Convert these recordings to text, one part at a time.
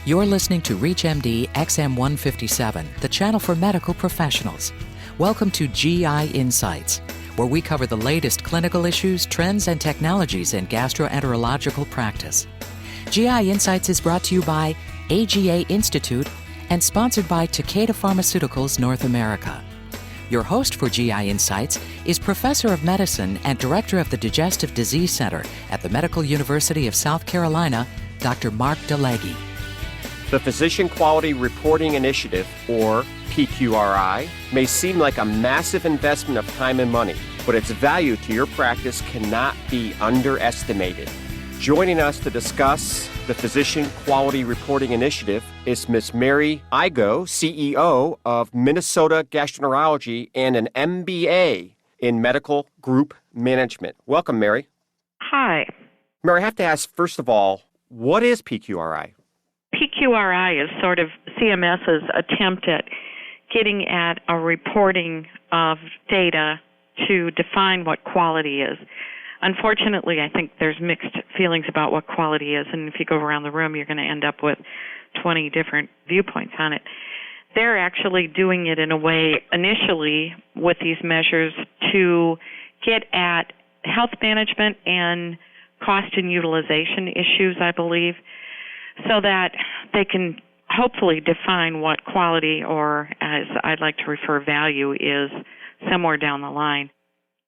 You're listening to ReachMD XM157, the channel for medical professionals. Welcome to GI Insights, where we cover the latest clinical issues, trends, and technologies in gastroenterological practice. GI Insights is brought to you by AGA Institute and sponsored by Takeda Pharmaceuticals North America. Your host for GI Insights is Professor of Medicine and Director of the Digestive Disease Center at the Medical University of South Carolina, Dr. Mark DeLegge. The Physician Quality Reporting Initiative, or PQRI, may seem like a massive investment of time and money, but its value to your practice cannot be underestimated. Joining us to discuss the Physician Quality Reporting Initiative is Ms. Mary Igo, CEO of Minnesota Gastroenterology and an MBA in Medical Group Management. Welcome, Mary. Hi. Mary, I have to ask, first of all, what is PQRI? PQRI is sort of CMS's attempt at getting at a reporting of data to define what quality is. Unfortunately, I think there's mixed feelings about what quality is, and if you go around the room, you're going to end up with 20 different viewpoints on it. They're actually doing it in a way, initially, with these measures to get at health management and cost and utilization issues, I believe, so that they can hopefully define what quality, or as I'd like to refer, value, is somewhere down the line.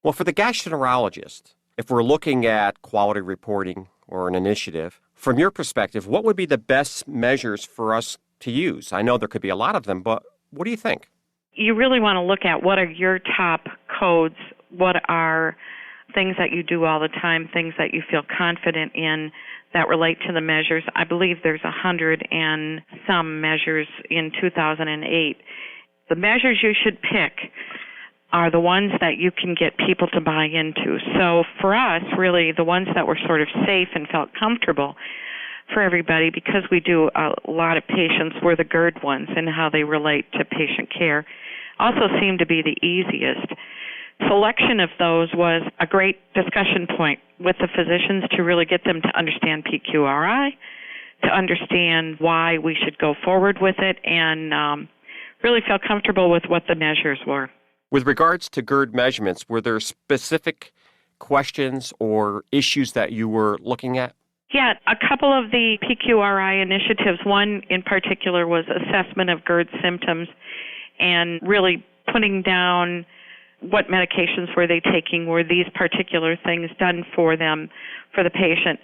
Well, for the gastroenterologist, if we're looking at quality reporting or an initiative, from your perspective, what would be the best measures for us to use? I know there could be a lot of them, but what do you think? You really want to look at what are your top codes, what are things that you do all the time, things that you feel confident in that relate to the measures. I believe there's 100 and some measures in 2008. The measures you should pick are the ones that you can get people to buy into. So for us, really, the ones that were sort of safe and felt comfortable for everybody, because we do a lot of patients, were the GERD ones and how they relate to patient care, also seemed to be the easiest. Selection of those was a great discussion point with the physicians to really get them to understand PQRI, to understand why we should go forward with it, and really feel comfortable with what the measures were. With regards to GERD measurements, were there specific questions or issues that you were looking at? Yeah, a couple of the PQRI initiatives. One in particular was assessment of GERD symptoms and really putting down what medications were they taking, were these particular things done for them, for the patient.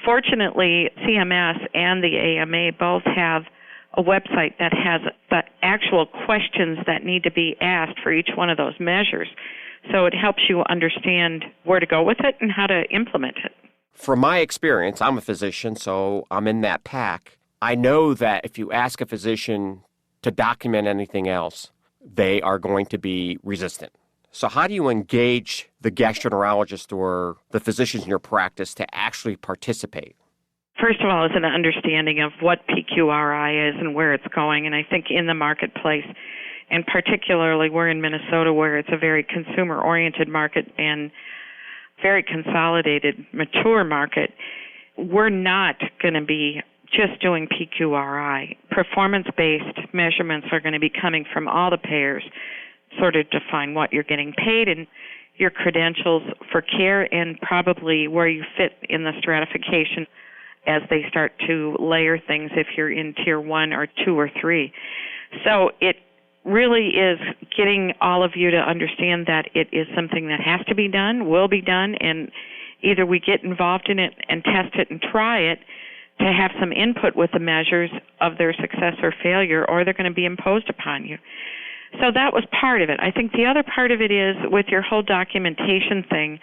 Fortunately, CMS and the AMA both have a website that has the actual questions that need to be asked for each one of those measures. So it helps you understand where to go with it and how to implement it. From my experience, I'm a physician, so I'm in that pack. I know that if you ask a physician to document anything else, they are going to be resistant. So how do you engage the gastroenterologist or the physicians in your practice to actually participate? First of all, it's an understanding of what PQRI is and where it's going. And I think in the marketplace, and particularly we're in Minnesota where it's a very consumer-oriented market and very consolidated, mature market, we're not going to be just doing PQRI. Performance-based measurements are going to be coming from all the payers, sort of define what you're getting paid and your credentials for care and probably where you fit in the stratification as they start to layer things if you're in Tier 1 or 2 or 3. So it really is getting all of you to understand that it is something that has to be done, will be done, and either we get involved in it and test it and try it to have some input with the measures of their success or failure, or they're going to be imposed upon you. So that was part of it. I think the other part of it is with your whole documentation thing,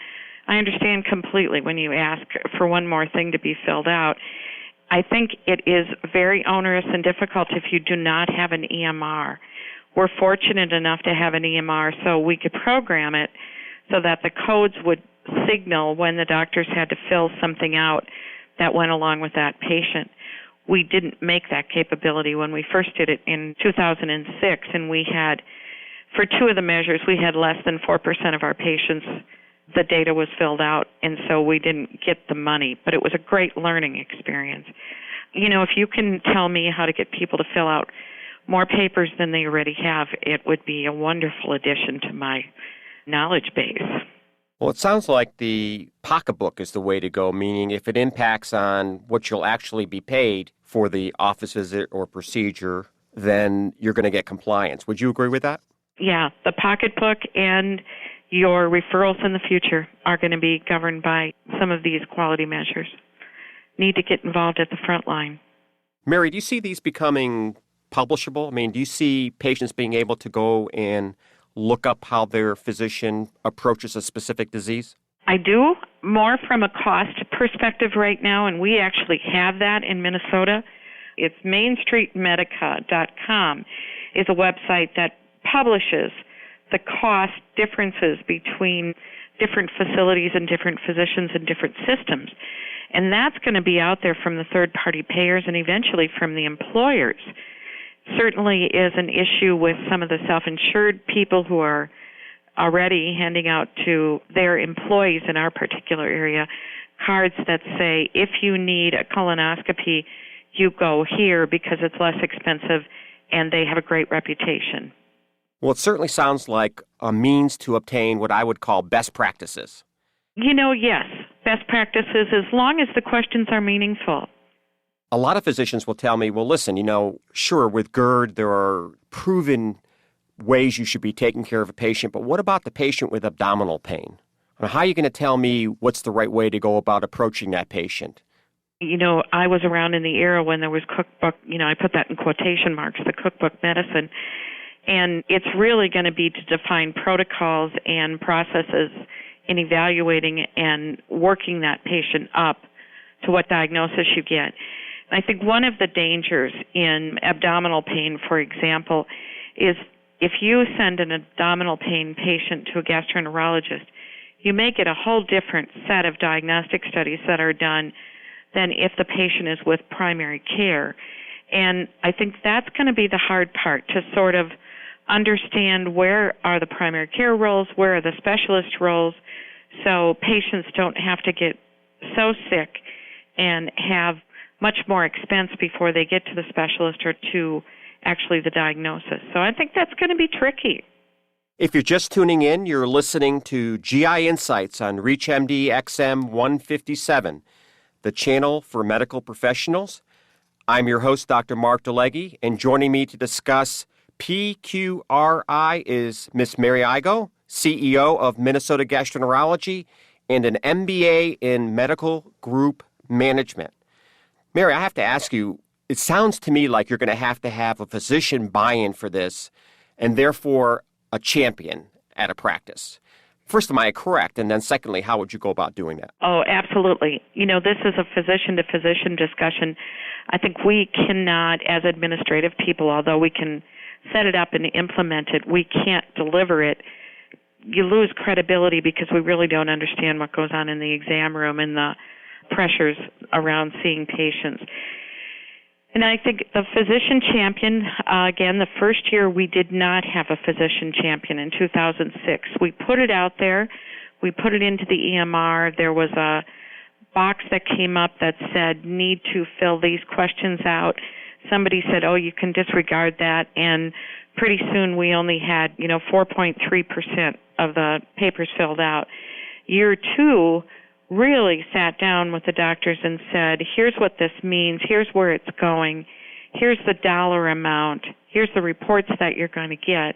I understand completely when you ask for one more thing to be filled out. I think it is very onerous and difficult if you do not have an EMR. We're fortunate enough to have an EMR so we could program it so that the codes would signal when the doctors had to fill something out that went along with that patient. We didn't make that capability when we first did it in 2006, and we had, for two of the measures, we had less than 4% of our patients, the data was filled out, and so we didn't get the money. But it was a great learning experience. If you can tell me how to get people to fill out more papers than they already have, it would be a wonderful addition to my knowledge base. Well, it sounds like the pocketbook is the way to go, meaning if it impacts on what you'll actually be paid for the office visit or procedure, then you're going to get compliance. Would you agree with that? Yeah, the pocketbook and your referrals in the future are going to be governed by some of these quality measures. Need to get involved at the front line. Mary, do you see these becoming publishable? I mean, do you see patients being able to go and look up how their physician approaches a specific disease? I do, more from a cost perspective right now, and we actually have that in Minnesota. It's mainstreetmedica.com is a website that publishes the cost differences between different facilities and different physicians and different systems. And that's going to be out there from the third-party payers and eventually from the employers. Certainly is an issue with some of the self-insured people who are already handing out to their employees in our particular area cards that say, if you need a colonoscopy, you go here because it's less expensive and they have a great reputation. Well, it certainly sounds like a means to obtain what I would call best practices. Yes, best practices as long as the questions are meaningful. A lot of physicians will tell me, well, listen, sure, with GERD, there are proven ways you should be taking care of a patient, but what about the patient with abdominal pain? How are you going to tell me what's the right way to go about approaching that patient? I was around in the era when there was cookbook, I put that in quotation marks, the cookbook medicine, and it's really going to be to define protocols and processes in evaluating and working that patient up to what diagnosis you get. I think one of the dangers in abdominal pain, for example, is if you send an abdominal pain patient to a gastroenterologist, you may get a whole different set of diagnostic studies that are done than if the patient is with primary care. And I think that's going to be the hard part, to sort of understand where are the primary care roles, where are the specialist roles, so patients don't have to get so sick and have much more expense before they get to the specialist or to actually the diagnosis. So I think that's going to be tricky. If you're just tuning in, you're listening to GI Insights on ReachMD XM 157, the channel for medical professionals. I'm your host, Dr. Mark DeLegge, and joining me to discuss PQRI is Miss Mary Igo, CEO of Minnesota Gastroenterology and an MBA in Medical Group Management. Mary, I have to ask you, it sounds to me like you're going to have a physician buy-in for this and therefore a champion at a practice. First, am I correct? And then secondly, how would you go about doing that? Oh, absolutely. This is a physician-to-physician discussion. I think we cannot, as administrative people, although we can set it up and implement it, we can't deliver it. You lose credibility because we really don't understand what goes on in the exam room and the pressures around seeing patients. And I think the physician champion, again, the first year we did not have a physician champion in 2006. We put it out there. We put it into the EMR. There was a box that came up that said, need to fill these questions out. Somebody said, you can disregard that. And pretty soon we only had, 4.3% of the papers filled out. Year two, really sat down with the doctors and said, here's what this means, here's where it's going, here's the dollar amount, here's the reports that you're going to get,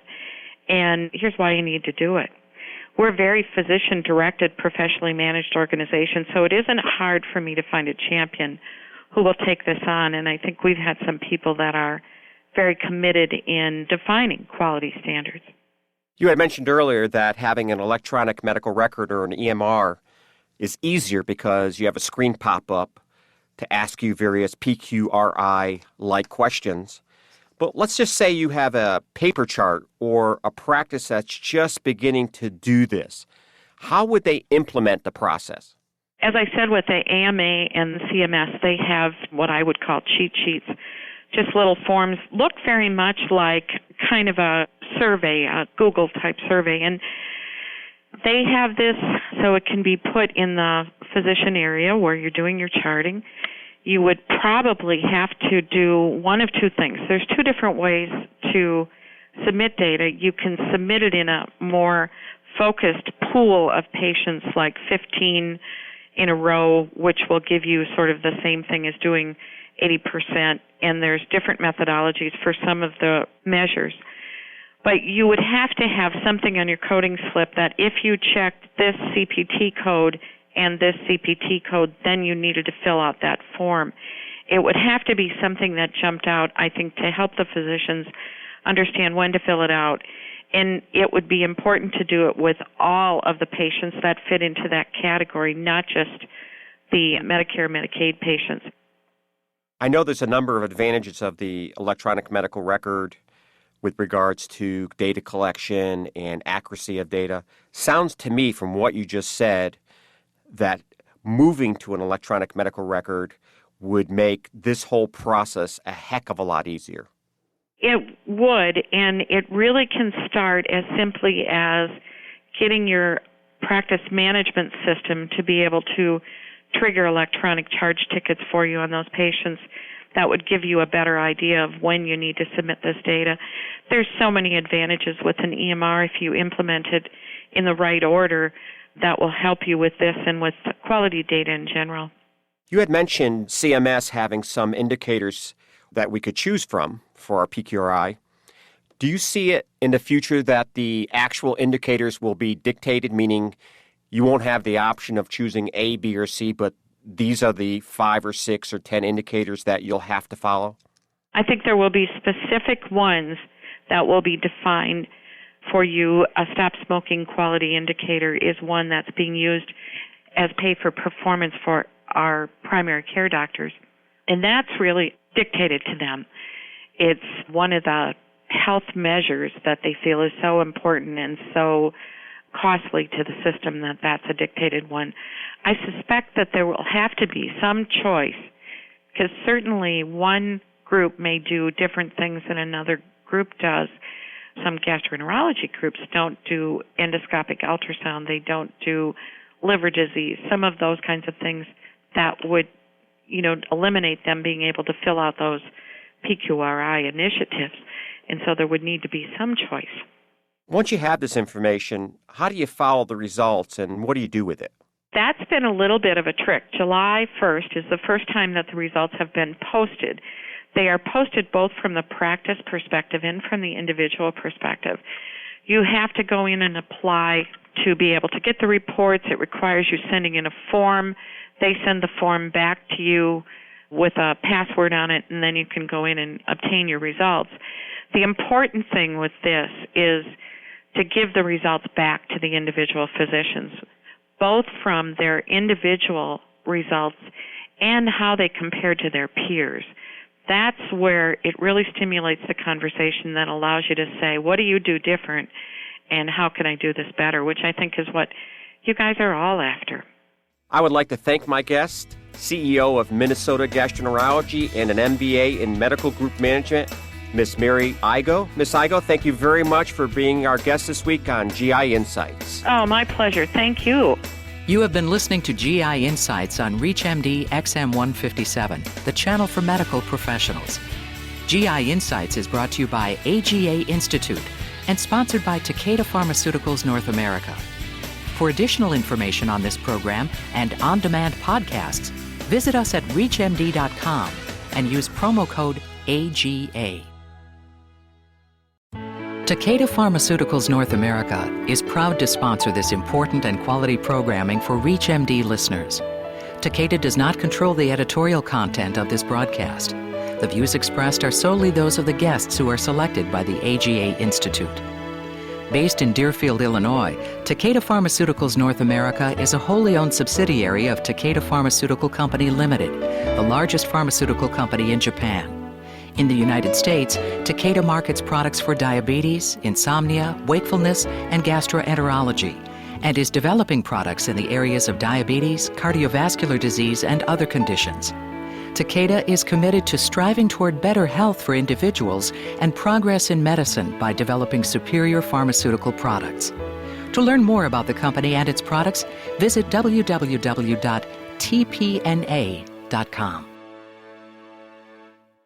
and here's why you need to do it. We're a very physician-directed, professionally managed organization, so it isn't hard for me to find a champion who will take this on, and I think we've had some people that are very committed in defining quality standards. You had mentioned earlier that having an electronic medical record or an EMR is easier because you have a screen pop up to ask you various PQRI-like questions. But let's just say you have a paper chart or a practice that's just beginning to do this. How would they implement the process? As I said, with the AMA and the CMS, they have what I would call cheat sheets, just little forms, look very much like kind of a survey, a Google-type survey. And they have this so it can be put in the physician area where you're doing your charting. you would probably have to do one of two things. There's two different ways to submit data. You can submit it in a more focused pool of patients, like 15 in a row, which will give you sort of the same thing as doing 80%, and there's different methodologies for some of the measures. But you would have to have something on your coding slip that if you checked this CPT code and this CPT code, then you needed to fill out that form. It would have to be something that jumped out, I think, to help the physicians understand when to fill it out. And it would be important to do it with all of the patients that fit into that category, not just the Medicare, Medicaid patients. I know there's a number of advantages of the electronic medical record with regards to data collection and accuracy of data. Sounds to me from what you just said that moving to an electronic medical record would make this whole process a heck of a lot easier. It would, and it really can start as simply as getting your practice management system to be able to trigger electronic charge tickets for you on those patients. That would give you a better idea of when you need to submit this data. There's so many advantages with an EMR if you implement it in the right order that will help you with this and with quality data in general. You had mentioned CMS having some indicators that we could choose from for our PQRI. Do you see it in the future that the actual indicators will be dictated, meaning you won't have the option of choosing A, B, or C, but these are the 5 or 6 or 10 indicators that you'll have to follow? I think there will be specific ones that will be defined for you. A stop smoking quality indicator is one that's being used as pay for performance for our primary care doctors, and that's really dictated to them. It's one of the health measures that they feel is so important and so costly to the system that that's a dictated one. I suspect that there will have to be some choice, because certainly one group may do different things than another group does. Some gastroenterology groups don't do endoscopic ultrasound. They don't do liver disease. Some of those kinds of things that would, eliminate them being able to fill out those PQRI initiatives. And so there would need to be some choice. Once you have this information, how do you follow the results and what do you do with it? That's been a little bit of a trick. July 1st is the first time that the results have been posted. They are posted both from the practice perspective and from the individual perspective. You have to go in and apply to be able to get the reports. It requires you sending in a form. They send the form back to you with a password on it, and then you can go in and obtain your results. The important thing with this is to give the results back to the individual physicians, both from their individual results and how they compare to their peers. That's where it really stimulates the conversation that allows you to say, what do you do different and how can I do this better, which I think is what you guys are all after. I would like to thank my guest, CEO of Minnesota Gastroenterology and an MBA in Medical Group Management, Ms. Mary Igoe. Ms. Igoe, thank you very much for being our guest this week on GI Insights. Oh, my pleasure. Thank you. You have been listening to GI Insights on ReachMD XM157, the channel for medical professionals. GI Insights is brought to you by AGA Institute and sponsored by Takeda Pharmaceuticals North America. For additional information on this program and on-demand podcasts, visit us at reachmd.com and use promo code AGA. Takeda Pharmaceuticals North America is proud to sponsor this important and quality programming for ReachMD listeners. Takeda does not control the editorial content of this broadcast. The views expressed are solely those of the guests who are selected by the AGA Institute. Based in Deerfield, Illinois, Takeda Pharmaceuticals North America is a wholly owned subsidiary of Takeda Pharmaceutical Company Limited, the largest pharmaceutical company in Japan. In the United States, Takeda markets products for diabetes, insomnia, wakefulness, and gastroenterology, and is developing products in the areas of diabetes, cardiovascular disease, and other conditions. Takeda is committed to striving toward better health for individuals and progress in medicine by developing superior pharmaceutical products. To learn more about the company and its products, visit www.tpna.com.